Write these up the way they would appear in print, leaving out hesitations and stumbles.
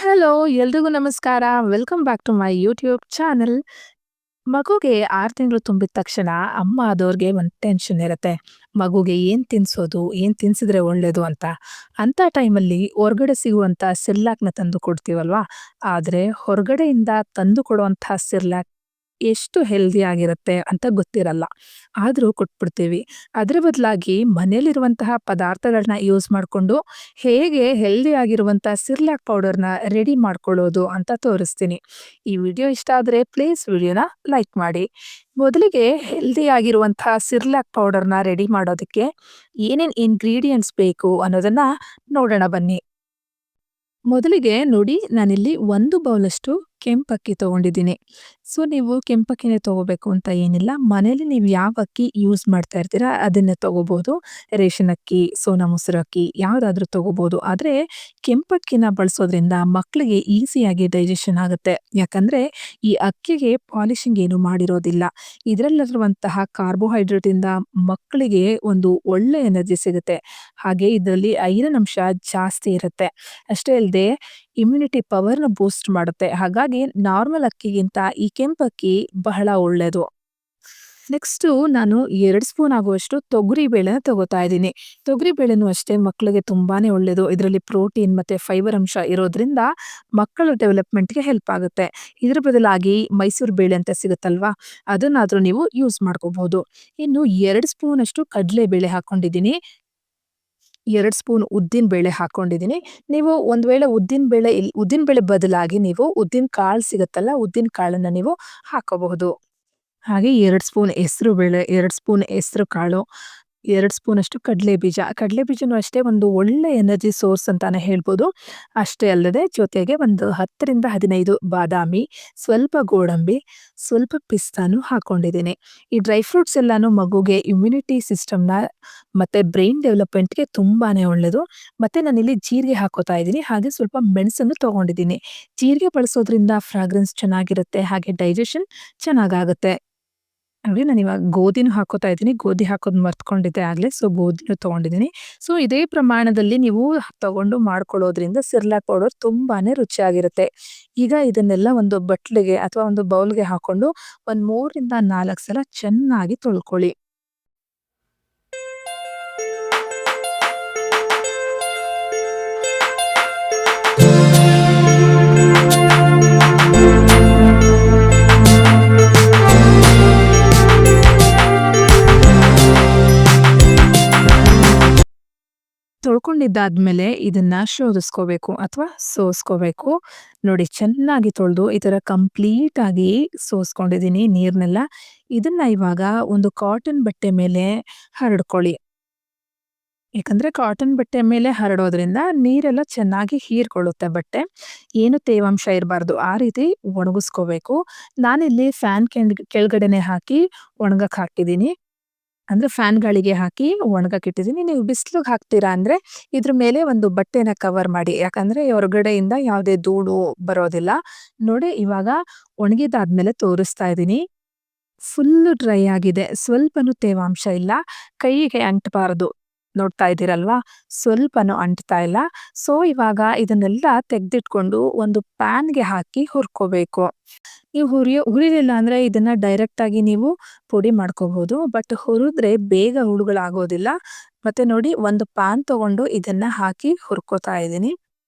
Hello, ಎಲ್ರಿಗೂ ನಮಸ್ಕಾರ. Welcome back to my YouTube channel. ಮಗುಗೆ 6 ತಿಂಗಳು ತುಂಬಿದ ತಕ್ಷಣ ಅಮ್ಮ ಆದವ್ರಿಗೆ ಒಂದು ಟೆನ್ಷನ್ ಇರುತ್ತೆ. ಮಗುಗೆ ಏನ್ ತಿನ್ಸೋದು, ಏನ್ ತಿನ್ಸಿದ್ರೆ ಒಳ್ಳೇದು ಅಂತ. ಅಂತ ಟೈಮಲ್ಲಿ ಹೊರಗಡೆ ಸಿಗುವಂತ ಸಿರ್ಲಾಕ್‌ನ ತಂದು ಕೊಡ್ತೀವಲ್ವಾ? ಆದ್ರೆ ಹೊರಗಡೆಯಿಂದ ತಂದು ಕೊಡುವಂಥ ಸಿರ್ಲಾಕ್ ಎಷ್ಟು ಹೆಲ್ದಿ ಆಗಿರುತ್ತೆ ಅಂತ ಗೊತ್ತಿರಲ್ಲ. ಆದ್ರೂ ಕೊಟ್ಬಿಡ್ತೀವಿ. ಅದ್ರ ಬದಲಾಗಿ ಮನೇಲಿರುವಂತಹ ಪದಾರ್ಥಗಳನ್ನ ಯೂಸ್ ಮಾಡ್ಕೊಂಡು ಹೇಗೆ ಹೆಲ್ದಿ ಆಗಿರುವಂತ ಸಿರ್ಲಾಕ್ ಪೌಡರ್‌ನ ರೆಡಿ ಮಾಡ್ಕೊಳ್ಳೋದು ಅಂತ ತೋರಿಸ್ತೀನಿ. ಈ ವಿಡಿಯೋ ಇಷ್ಟ ಆದ್ರೆ ಪ್ಲೀಸ್ ವಿಡಿಯೋನ ಲೈಕ್ ಮಾಡಿ. ಮೊದಲಿಗೆ ಹೆಲ್ದಿ ಆಗಿರುವಂತಹ ಸಿರ್ಲಾಕ್ ಪೌಡರ್‌ನ ರೆಡಿ ಮಾಡೋದಕ್ಕೆ ಏನೇನ್ ಇಂಗ್ರೀಡಿಯೆಂಟ್ಸ್ ಬೇಕು ಅನ್ನೋದನ್ನ ನೋಡೋಣ ಬನ್ನಿ. ಮೊದಲಿಗೆ ನೋಡಿ ನಾನಿಲ್ಲಿ 1 ಬೌಲಷ್ಟು ಕೆಂಪಕ್ಕಿ ತಗೊಂಡಿದ್ದೀನಿ. ಸೊ ನೀವು ಕೆಂಪಕ್ಕಿನೇ ತಗೋಬೇಕು ಅಂತ ಏನಿಲ್ಲ. ಮನೇಲಿ ನೀವು ಯಾವ ಅಕ್ಕಿ ಯೂಸ್ ಮಾಡ್ತಾ ಇರ್ತೀರಾ ಅದನ್ನೇ ತಗೋಬಹುದು. ರೇಷನ್ ಅಕ್ಕಿ, ಸೋನಾ ಮಸೂರಿ ಅಕ್ಕಿ ಯಾವುದಾದ್ರೂ ತಗೋಬಹುದು. ಆದ್ರೆ ಕೆಂಪಕ್ಕಿನ ಬಳಸೋದ್ರಿಂದ ಮಕ್ಕಳಿಗೆ ಈಸಿಯಾಗಿ ಡೈಜೆಷನ್ ಆಗುತ್ತೆ. ಯಾಕಂದ್ರೆ ಈ ಅಕ್ಕಿಗೆ ಪಾಲಿಶಿಂಗ್ ಏನು ಮಾಡಿರೋದಿಲ್ಲ. ಇದರಲ್ಲಿರುವಂತಹ ಕಾರ್ಬೋಹೈಡ್ರೇಟ್ ಇಂದ ಮಕ್ಕಳಿಗೆ ಒಂದು ಒಳ್ಳೆ ಎನರ್ಜಿ ಸಿಗುತ್ತೆ. ಹಾಗೆ ಇದರಲ್ಲಿ ಐರನ್ ಅಂಶ ಜಾಸ್ತಿ ಇರುತ್ತೆ. ಅಷ್ಟೇ ಅಲ್ಲದೆ ಇಮ್ಯುನಿಟಿ ಪವರ್‌ನ ಬೂಸ್ಟ್ ಮಾಡುತ್ತೆ. ಹಾಗಾಗಿ ನಾರ್ಮಲ್ ಅಕ್ಕಿಗಿಂತ ಈ ಕೆಂಪಕ್ಕಿ ಬಹಳ ಒಳ್ಳೆಯದು. ನೆಕ್ಸ್ಟು ನಾನು 2 ಸ್ಪೂನ್ ಆಗುವಷ್ಟು ತೊಗರಿ ಬೇಳೆನ ತಗೋತಾ ಇದ್ದೀನಿ. ತೊಗರಿ ಬೇಳೆನೂ ಅಷ್ಟೇ ಮಕ್ಕಳಿಗೆ ತುಂಬಾನೇ ಒಳ್ಳೆಯದು. ಇದರಲ್ಲಿ ಪ್ರೋಟೀನ್ ಮತ್ತೆ ಫೈಬರ್ ಅಂಶ ಇರೋದ್ರಿಂದ ಮಕ್ಕಳ ಡೆವಲಪ್‌ಮೆಂಟ್‌ಗೆ ಹೆಲ್ಪ್ ಆಗುತ್ತೆ. ಇದ್ರ ಬದಲಾಗಿ ಮೈಸೂರು ಬೇಳೆ ಅಂತ ಸಿಗುತ್ತಲ್ವಾ? ಅದನ್ನಾದ್ರೂ ನೀವು ಯೂಸ್ ಮಾಡ್ಕೋಬಹುದು. ಇನ್ನು 2 ಸ್ಪೂನಷ್ಟು ಕಡಲೆ ಬೇಳೆ ಹಾಕೊಂಡಿದ್ದೀನಿ. 2 ಸ್ಪೂನ್ ಉದ್ದಿನ ಬೇಳೆ ಹಾಕೊಂಡಿದ್ದೀನಿ. ನೀವು ಒಂದ್ ವೇಳೆ ಉದ್ದಿನ ಬೇಳೆ ಬದಲಾಗಿ ನೀವು ಉದ್ದಿನ ಕಾಳು ಸಿಗುತ್ತಲ್ಲ, ಉದ್ದಿನ ಕಾಳನ್ನ ನೀವು ಹಾಕೋಬಹುದು. ಹಾಗೆ 2 ಸ್ಪೂನ್ ಹೆಸರುಬೇಳೆ, 2 ಸ್ಪೂನ್ ಹೆಸರುಕಾಳು, 2 ಸ್ಪೂನಷ್ಟು ಕಡಲೆ ಬೀಜ. ಕಡಲೆ ಬೀಜನೂ ಅಷ್ಟೇ ಒಂದು ಒಳ್ಳೆ ಎನರ್ಜಿ ಸೋರ್ಸ್ ಅಂತಾನೆ ಹೇಳ್ಬೋದು. ಅಷ್ಟೇ ಅಲ್ಲದೆ ಜೊತೆಗೆ ಒಂದು 10 ರಿಂದ 15 ಬಾದಾಮಿ, ಸ್ವಲ್ಪ ಗೋಡಂಬಿ, ಸ್ವಲ್ಪ ಪಿಸ್ತಾನು ಹಾಕೊಂಡಿದ್ದೀನಿ. ಈ ಡ್ರೈ ಫ್ರೂಟ್ಸ್ ಎಲ್ಲಾನು ಮಗುಗೆ ಇಮ್ಯುನಿಟಿ ಸಿಸ್ಟಮ್‌ನ ಮತ್ತೆ ಬ್ರೈನ್ ಡೆವಲಪ್‌ಮೆಂಟ್‌ಗೆ ತುಂಬಾನೇ ಒಳ್ಳೆಯದು. ಮತ್ತೆ ನಾನಿಲ್ಲಿ ಜೀರಿಗೆ ಹಾಕೋತಾ ಇದ್ದೀನಿ. ಹಾಗೆ ಸ್ವಲ್ಪ ಮೆಣಸನ್ನು ತಗೊಂಡಿದ್ದೀನಿ. ಜೀರಿಗೆ ಬಳಸೋದ್ರಿಂದ ಫ್ರಾಗ್ರೆನ್ಸ್ ಚೆನ್ನಾಗಿರುತ್ತೆ. ಹಾಗೆ ಡೈಜೆಷನ್ ಚೆನ್ನಾಗಾಗುತ್ತೆ. ನೋಡಿ ನಾನಿವಾಗ ಗೋಧಿನೂ ಹಾಕೋತಾ ಇದ್ದೀನಿ. ಗೋಧಿ ಹಾಕೋದು ಮರ್ತ್ಕೊಂಡಿದ್ದೆ ಆಗ್ಲೇ. ಸೊ ಗೋಧಿನೂ ತಗೊಂಡಿದ್ದೀನಿ. ಸೊ ಇದೇ ಪ್ರಮಾಣದಲ್ಲಿ ನೀವು ತಗೊಂಡು ಮಾಡ್ಕೊಳ್ಳೋದ್ರಿಂದ ಸಿರ್ಲಾಕ್ ಪೌಡರ್ ತುಂಬಾನೇ ರುಚಿಯಾಗಿರುತ್ತೆ. ಈಗ ಇದನ್ನೆಲ್ಲ ಒಂದು ಬಟ್ಲಿಗೆ ಅಥವಾ ಒಂದು ಬೌಲ್‌ಗೆ ಹಾಕೊಂಡು ಒಂದು 3 ರಿಂದ 4 ಸಲ ಚೆನ್ನಾಗಿ ತೊಳ್ಕೊಳ್ಳಿ. ತೊಳ್ಕೊಂಡಿದ್ದಾದ್ಮೇಲೆ ಇದನ್ನ ಶೋಧಿಸ್ಕೋಬೇಕು ಅಥವಾ ಸೋಸ್ಕೋಬೇಕು. ನೋಡಿ ಚೆನ್ನಾಗಿ ತೊಳೆದು ಈ ತರ ಕಂಪ್ಲೀಟ್ ಆಗಿ ಸೋಸ್ಕೊಂಡಿದ್ದೀನಿ ನೀರ್ನೆಲ್ಲ. ಇದನ್ನ ಇವಾಗ ಒಂದು ಕಾಟನ್ ಬಟ್ಟೆ ಮೇಲೆ ಹರಡ್ಕೊಳ್ಳಿ. ಯಾಕಂದ್ರೆ ಕಾಟನ್ ಬಟ್ಟೆ ಮೇಲೆ ಹರಡೋದ್ರಿಂದ ನೀರೆಲ್ಲ ಚೆನ್ನಾಗಿ ಹೀರ್ಕೊಳ್ಳುತ್ತೆ ಬಟ್ಟೆ. ಏನು ತೇವಾಂಶ ಇರಬಾರ್ದು. ಆ ರೀತಿ ಒಣಗಿಸ್ಕೋಬೇಕು. ನಾನಿಲ್ಲಿ ಫ್ಯಾನ್ ಕೆಳಗಡೆನೆ ಹಾಕಿ ಒಣಗಕ್ ಹಾಕಿದ್ದೀನಿ. ಅಂದ್ರೆ ಫ್ಯಾನ್ ಗಾಳಿಗೆ ಹಾಕಿ ಒಣಗಕ್ಕಿಟ್ಟಿದ್ದೀನಿ. ನೀವು ಬಿಸಿಲಿಗೆ ಹಾಕ್ತೀರಾ ಅಂದ್ರೆ ಇದ್ರ ಮೇಲೆ ಒಂದು ಬಟ್ಟೆನ ಕವರ್ ಮಾಡಿ. ಯಾಕಂದ್ರೆ ಹೊರಗಡೆಯಿಂದ ಯಾವುದೇ ಧೂಳು ಬರೋದಿಲ್ಲ. ನೋಡಿ ಇವಾಗ ಒಣಗಿದಾದ್ಮೇಲೆ ತೋರಿಸ್ತಾ ಇದ್ದೀನಿ. ಫುಲ್ಲು ಡ್ರೈ ಆಗಿದೆ. ಸ್ವಲ್ಪನೂ ತೇವಾಂಶ ಇಲ್ಲ. ಕೈಗೆ ಅಂಟಬಾರದು. ನೋಡ್ತಾ ಇದ್ದೀರಲ್ವಾ? ಸ್ವಲ್ಪನೂ ಅಂಟ್ತಾ ಇಲ್ಲ. ಸೊ ಇವಾಗ ಇದನ್ನೆಲ್ಲ ತೆಗ್ದಿಟ್ಕೊಂಡು ಒಂದು ಪ್ಯಾನ್‌ಗೆ ಹಾಕಿ ಹುರ್ಕೋಬೇಕು. ನೀವು ಹುರಿಲಿಲ್ಲ ಅಂದ್ರೆ ಇದನ್ನ ಡೈರೆಕ್ಟ್ ಆಗಿ ನೀವು ಪುಡಿ ಮಾಡ್ಕೋಬಹುದು. ಬಟ್ ಹುರಿದ್ರೆ ಬೇಗ ಹುಳುಗಳಾಗೋದಿಲ್ಲ. ಮತ್ತೆ ನೋಡಿ ಒಂದು ಪ್ಯಾನ್ ತಗೊಂಡು ಇದನ್ನ ಹಾಕಿ ಹುರ್ಕೋತಾ ಇದ್ದೀನಿ.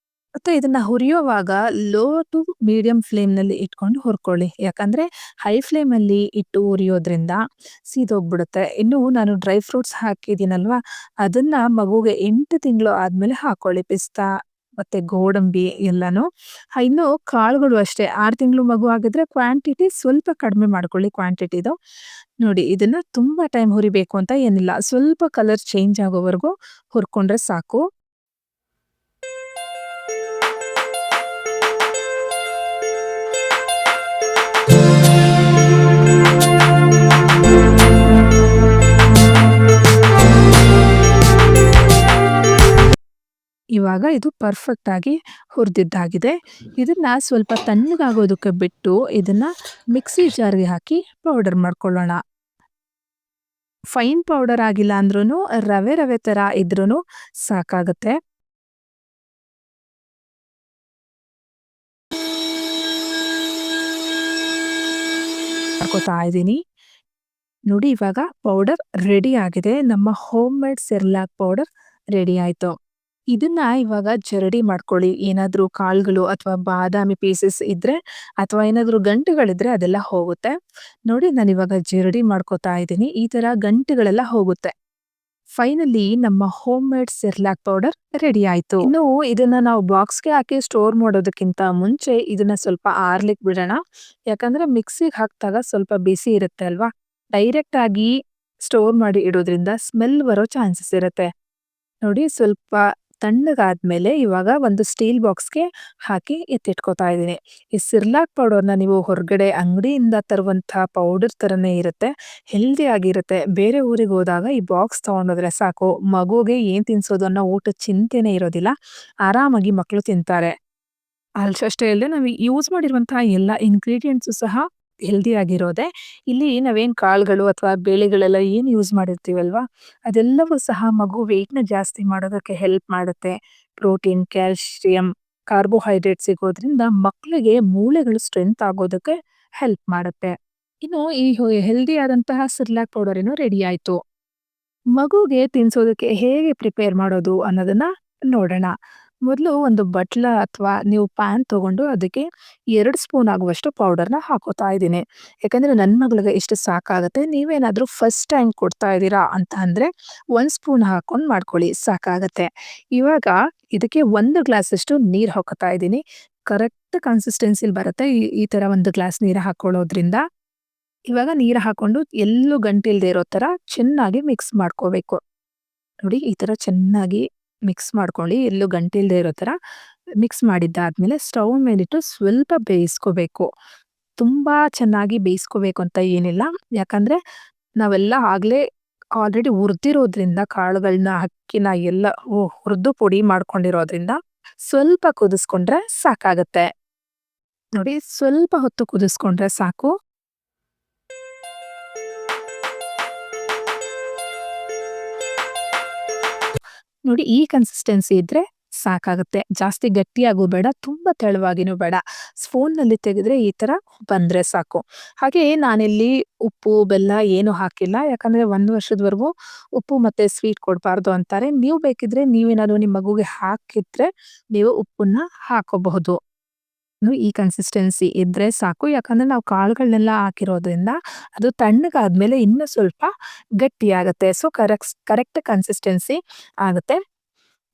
ಮತ್ತೆ ಇದನ್ನ ಹುರಿಯುವಾಗ ಲೋ ಟು ಮೀಡಿಯಂ ಫ್ಲೇಮ್‌ನಲ್ಲಿ ಇಟ್ಕೊಂಡು ಹುರ್ಕೊಳ್ಳಿ. ಯಾಕಂದ್ರೆ ಹೈ ಫ್ಲೇಮಲ್ಲಿ ಇಟ್ಟು ಹುರಿಯೋದ್ರಿಂದ ಸೀದೋಗ್ಬಿಡುತ್ತೆ. ಇನ್ನು ನಾನು ಡ್ರೈ ಫ್ರೂಟ್ಸ್ ಹಾಕಿದ್ದೀನಲ್ವಾ, ಅದನ್ನ ಮಗುಗೆ 8 ತಿಂಗಳು ಆದ್ಮೇಲೆ ಹಾಕೊಳ್ಳಿ. ಪಿಸ್ತಾ ಮತ್ತೆ ಗೋಡಂಬಿ ಎಲ್ಲಾನು. ಇನ್ನು ಕಾಳುಗಳು ಅಷ್ಟೇ 6 ತಿಂಗಳು ಮಗು ಆಗಿದ್ರೆ ಕ್ವಾಂಟಿಟಿ ಸ್ವಲ್ಪ ಕಡಿಮೆ ಮಾಡ್ಕೊಳ್ಳಿ ಕ್ವಾಂಟಿಟಿದು. ನೋಡಿ ಇದನ್ನ ತುಂಬಾ ಟೈಮ್ ಹುರಿಬೇಕು ಅಂತ ಏನಿಲ್ಲ. ಸ್ವಲ್ಪ ಕಲರ್ ಚೇಂಜ್ ಆಗೋವರೆಗೂ ಹುರ್ಕೊಂಡ್ರೆ ಸಾಕು. ಇವಾಗ ಇದು ಪರ್ಫೆಕ್ಟ್ ಆಗಿ ಹುರಿದಿದ್ದಾಗಿದೆ. ಇದನ್ನ ಸ್ವಲ್ಪ ತಣ್ಣಗಾಗೋದಕ್ಕೆ ಬಿಟ್ಟು ಇದನ್ನ ಮಿಕ್ಸಿ ಜಾರ್‌ಗೆ ಹಾಕಿ ಪೌಡರ್ ಮಾಡ್ಕೊಳ್ಳೋಣ. ಫೈನ್ ಪೌಡರ್ ಆಗಿಲ್ಲ ಅಂದ್ರೂನು ರವೆ ರವೆ ತರ ಇದ್ರೂನು ಸಾಕಾಗುತ್ತೆ. ಮಾಡ್ಕೊತಾ ಇದ್ದೀನಿ. ನೋಡಿ ಇವಾಗ ಪೌಡರ್ ರೆಡಿ ಆಗಿದೆ. ನಮ್ಮ home made Cerelac powder ready ಆಯ್ತು. ಇದನ್ನ ಇವಾಗ ಜರಡಿ ಮಾಡ್ಕೊಳ್ಳಿ. ಏನಾದ್ರೂ ಕಾಳುಗಳು ಅಥವಾ ಬಾದಾಮಿ ಪೀಸಸ್ ಇದ್ರೆ ಅಥವಾ ಏನಾದ್ರೂ ಗಂಟುಗಳಿದ್ರೆ ಅದೆಲ್ಲ ಹೋಗುತ್ತೆ. ನೋಡಿ ನಾನಿವಾಗ ಜರಡಿ ಮಾಡ್ಕೊತಾ ಇದ್ದೀನಿ. ಈ ತರ ಗಂಟುಗಳೆಲ್ಲ ಹೋಗುತ್ತೆ. ಫೈನಲಿ ನಮ್ಮ home made Cerelac powder ready ಆಯ್ತು. ಇನ್ನು ಇದನ್ನ ನಾವು ಬಾಕ್ಸ್‌ಗೆ ಹಾಕಿ ಸ್ಟೋರ್ ಮಾಡೋದಕ್ಕಿಂತ ಮುಂಚೆ ಇದನ್ನ ಸ್ವಲ್ಪ ಆರ್ಲಿಕ್ ಬಿಡೋಣ. ಯಾಕಂದ್ರೆ ಮಿಕ್ಸಿಗೆ ಹಾಕ್ದಾಗ ಸ್ವಲ್ಪ ಬಿಸಿ ಇರುತ್ತೆ ಅಲ್ವಾ? ಡೈರೆಕ್ಟ್ ಆಗಿ ಸ್ಟೋರ್ ಮಾಡಿ ಇಡೋದ್ರಿಂದ ಸ್ಮೆಲ್ ಬರೋ ಚಾನ್ಸಸ್ ಇರುತ್ತೆ. ನೋಡಿ ಸ್ವಲ್ಪ ತಣ್ಣಗಾದ್ಮೇಲೆ ಇವಾಗ ಒಂದು ಸ್ಟೀಲ್ ಬಾಕ್ಸ್‌ಗೆ ಹಾಕಿ ಎತ್ತಿಟ್ಕೊತಾ ಇದ್ದೀನಿ. ಈ ಸಿರ್ಲಾಕ್ ಪೌಡರ್‌ನ ನೀವು ಹೊರಗಡೆ ಅಂಗಡಿಯಿಂದ ತರುವಂಥ ಪೌಡರ್ ತರನೇ ಇರುತ್ತೆ. ಹೆಲ್ದಿ ಆಗಿರುತ್ತೆ. ಬೇರೆ ಊರಿಗೆ ಹೋದಾಗ ಈ ಬಾಕ್ಸ್ ತಗೊಂಡೋದ್ರೆ ಸಾಕು. ಮಗುಗೆ ಏನ್ ತಿನ್ಸೋದು ಅನ್ನೋ ಊಟದ ಚಿಂತೆನೇ ಇರೋದಿಲ್ಲ. ಆರಾಮಾಗಿ ಮಕ್ಕಳು ತಿಂತಾರೆ. ಅಷ್ಟೇ ಅಲ್ಲದೆ ನಾವು ಯೂಸ್ ಮಾಡಿರುವಂತಹ ಎಲ್ಲ ಇಂಗ್ರೀಡಿಯೆಂಟ್ಸು ಸಹ ಹೆಲ್ದಿ ಆಗಿರೋದೆ. ಇಲ್ಲಿ ನಾವೇನ್ ಕಾಳುಗಳು ಅಥವಾ ಬೇಳೆಗಳೆಲ್ಲ ಏನ್ ಯೂಸ್ ಮಾಡಿರ್ತೀವಲ್ವಾ, ಅದೆಲ್ಲವೂ ಸಹ ಮಗು ವೆಯ್ಟ್‌ನ ಜಾಸ್ತಿ ಮಾಡೋದಕ್ಕೆ ಹೆಲ್ಪ್ ಮಾಡುತ್ತೆ. ಪ್ರೋಟೀನ್, ಕ್ಯಾಲ್ಸಿಯಂ, ಕಾರ್ಬೋಹೈಡ್ರೇಟ್ ಸಿಗೋದ್ರಿಂದ ಮಕ್ಕಳಿಗೆ ಮೂಳೆಗಳು ಸ್ಟ್ರೆಂತ್ ಆಗೋದಕ್ಕೆ ಹೆಲ್ಪ್ ಮಾಡುತ್ತೆ. ಇನ್ನು ಈ ಹೆಲ್ದಿ ಆದಂತಹ ಸಿರ್ಲಾಕ್ ಪೌಡರ್ ಏನೋ ರೆಡಿ ಆಯ್ತು. ಮಗುಗೆ ತಿನ್ಸೋದಕ್ಕೆ ಹೇಗೆ ಪ್ರಿಪೇರ್ ಮಾಡೋದು ಅನ್ನೋದನ್ನ ನೋಡೋಣ. ಮೊದಲು ಒಂದು ಬಟ್ಲ ಅಥವಾ ನೀವು ಪ್ಯಾನ್ ತಗೊಂಡು ಅದಕ್ಕೆ 2 ಸ್ಪೂನ್ ಆಗುವಷ್ಟು ಪೌಡರ್‌ನ ಹಾಕೋತಾ ಇದ್ದೀನಿ. ಯಾಕಂದ್ರೆ ನನ್ನ ಮಗಳಿಗೆ ಇಷ್ಟು ಸಾಕಾಗತ್ತೆ. ನೀವೇನಾದ್ರೂ ಫಸ್ಟ್ ಟೈಮ್ ಕೊಡ್ತಾ ಇದ್ದೀರಾ ಅಂತ ಅಂದ್ರೆ 1 ಸ್ಪೂನ್ ಹಾಕೊಂಡು ಮಾಡ್ಕೊಳ್ಳಿ ಸಾಕಾಗತ್ತೆ. ಇವಾಗ ಇದಕ್ಕೆ 1 ಗ್ಲಾಸಷ್ಟು ನೀರು ಹಾಕೋತಾ ಇದ್ದೀನಿ. ಕರೆಕ್ಟ್ ಕನ್ಸಿಸ್ಟೆನ್ಸಿಲಿ ಬರುತ್ತೆ ಈ ತರ 1 ಗ್ಲಾಸ್ ನೀರು ಹಾಕೊಳ್ಳೋದ್ರಿಂದ. ಇವಾಗ ನೀರು ಹಾಕೊಂಡು ಎಲ್ಲೂ ಗಂಟಿಲ್ದೇ ಇರೋ ತರ ಚೆನ್ನಾಗಿ ಮಿಕ್ಸ್ ಮಾಡ್ಕೋಬೇಕು. ನೋಡಿ ಈ ತರ ಚೆನ್ನಾಗಿ ಮಿಕ್ಸ್ ಮಾಡ್ಕೊಳ್ಳಿ. ಎಲ್ಲೂ ಗಂಟಿಲ್ದೇ ಇರೋ ತರ ಮಿಕ್ಸ್ ಮಾಡಿದ್ದಾದ್ಮೇಲೆ ಸ್ಟವ್ ಮೇಲಿಟ್ಟು ಸ್ವಲ್ಪ ಬೇಯಿಸ್ಕೋಬೇಕು. ತುಂಬಾ ಚೆನ್ನಾಗಿ ಬೇಯಿಸ್ಕೋಬೇಕು ಅಂತ ಏನಿಲ್ಲ. ಯಾಕಂದ್ರೆ ನಾವೆಲ್ಲ ಆಗ್ಲೇ ಆಲ್ರೆಡಿ ಹುರ್ದಿರೋದ್ರಿಂದ ಕಾಳುಗಳನ್ನ, ಅಕ್ಕಿನ ಎಲ್ಲ ಹುರ್ದು ಪುಡಿ ಮಾಡ್ಕೊಂಡಿರೋದ್ರಿಂದ ಸ್ವಲ್ಪ ಕುದಿಸ್ಕೊಂಡ್ರೆ ಸಾಕಾಗತ್ತೆ. ನೋಡಿ ಸ್ವಲ್ಪ ಹೊತ್ತು ಕುದಿಸ್ಕೊಂಡ್ರೆ ಸಾಕು. ನೋಡಿ ಈ ಕನ್ಸಿಸ್ಟೆನ್ಸಿ ಇದ್ರೆ ಸಾಕಾಗುತ್ತೆ. ಜಾಸ್ತಿ ಗಟ್ಟಿಯಾಗೂ ಬೇಡ, ತುಂಬಾ ತೆಳುವಾಗಿನೂ ಬೇಡ. ಸ್ಪೂನ್‌ನಲ್ಲಿ ತೆಗೆದ್ರೆ ಈ ತರ ಬಂದ್ರೆ ಸಾಕು. ಹಾಗೆ ನಾನಿಲ್ಲಿ ಉಪ್ಪು, ಬೆಲ್ಲ ಏನು ಹಾಕಿಲ್ಲ. ಯಾಕಂದ್ರೆ 1 ವರ್ಷದವರೆಗೂ ಉಪ್ಪು ಮತ್ತೆ ಸ್ವೀಟ್ ಕೊಡಬಾರ್ದು ಅಂತಾರೆ. ನೀವು ಬೇಕಿದ್ರೆ ನೀವೇನಾದ್ರು ನಿಮ್ಮ ಮಗುಗೆ ಹಾಕಿದ್ರೆ ನೀವು ಉಪ್ಪನ್ನ ಹಾಕೋಬಹುದು. ಈ ಕನ್ಸಿಸ್ಟೆನ್ಸಿ ಇದ್ರೆ ಸಾಕು. ಯಾಕಂದ್ರೆ ನಾವು ಕಾಳುಗಳನ್ನೆಲ್ಲ ಹಾಕಿರೋದ್ರಿಂದ ಅದು ತಣ್ಣಗಾದ್ಮೇಲೆ ಇನ್ನೂ ಸ್ವಲ್ಪ ಗಟ್ಟಿಯಾಗತ್ತೆ. ಸೊ ಕರೆಕ್ಟ್ ಕನ್ಸಿಸ್ಟೆನ್ಸಿ ಆಗುತ್ತೆ.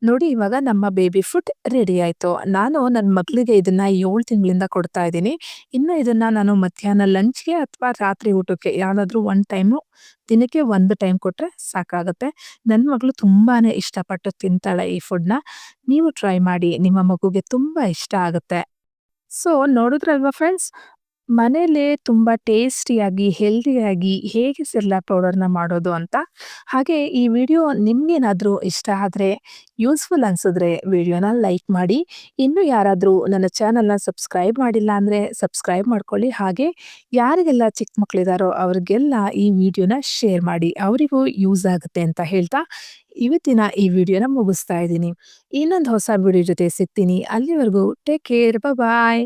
ನೋಡಿ ಇವಾಗ ನಮ್ಮ ಬೇಬಿ ಫುಡ್ ರೆಡಿ ಆಯ್ತು. ನಾನು ನನ್ನ ಮಗಳಿಗೆ ಇದನ್ನ 7 ತಿಂಗಳಿಂದ ಕೊಡ್ತಾ ಇದ್ದೀನಿ. ಇನ್ನು ಇದನ್ನ ನಾನು ಮಧ್ಯಾಹ್ನ ಲಂಚ್‌ಗೆ ಅಥವಾ ರಾತ್ರಿ ಊಟಕ್ಕೆ ಯಾವ್ದಾದ್ರು 1 ಟೈಮು, ದಿನಕ್ಕೆ 1 ಟೈಮ್ ಕೊಟ್ರೆ ಸಾಕಾಗತ್ತೆ. ನನ್ನ ಮಗಳು ತುಂಬಾನೇ ಇಷ್ಟಪಟ್ಟು ತಿಂತಾಳೆ ಈ ಫುಡ್‌ನ. ನೀವು ಟ್ರೈ ಮಾಡಿ. ನಿಮ್ಮ ಮಗುಗೆ ತುಂಬಾ ಇಷ್ಟ ಆಗುತ್ತೆ. ಸೊ ನೋಡಿದ್ರಲ್ವಾ ಫ್ರೆಂಡ್ಸ್, ಮನೇಲೇ ತುಂಬಾ ಟೇಸ್ಟಿಯಾಗಿ, ಹೆಲ್ದಿಯಾಗಿ ಹೇಗೆ ಸಿರ್ಲಾಕ್ ಪೌಡರ್‌ನ ಮಾಡೋದು ಅಂತ. ಹಾಗೆ ಈ ವಿಡಿಯೋ ನಿಮ್ಗೇನಾದ್ರೂ ಇಷ್ಟ ಆದ್ರೆ, ಯೂಸ್‌ಫುಲ್ ಅನ್ಸಿದ್ರೆ ವಿಡಿಯೋನ ಲೈಕ್ ಮಾಡಿ. ಇನ್ನೂ ಯಾರಾದ್ರೂ ನನ್ನ ಚಾನಲ್‌ನ ಸಬ್ಸ್ಕ್ರೈಬ್ ಮಾಡಿಲ್ಲ ಅಂದ್ರೆ ಸಬ್ಸ್ಕ್ರೈಬ್ ಮಾಡ್ಕೊಳ್ಳಿ. ಹಾಗೆ ಯಾರಿಗೆಲ್ಲ ಚಿಕ್ಕ ಮಕ್ಳಿದಾರೋ ಅವ್ರಿಗೆಲ್ಲ ಈ ವಿಡಿಯೋನ ಶೇರ್ ಮಾಡಿ. ಅವರಿಗೂ ಯೂಸ್ ಆಗುತ್ತೆ ಅಂತ ಹೇಳ್ತಾ ಇವತ್ತಿನ ಈ ವಿಡಿಯೋನ ಮುಗಿಸ್ತಾ ಇದ್ದೀನಿ. ಇನ್ನೊಂದು ಹೊಸ ವಿಡಿಯೋ ಜೊತೆ ಸಿಗ್ತೀನಿ. ಅಲ್ಲಿವರೆಗೂ ಟೇಕ್ ಕೇರ್. ಬಾಯ್.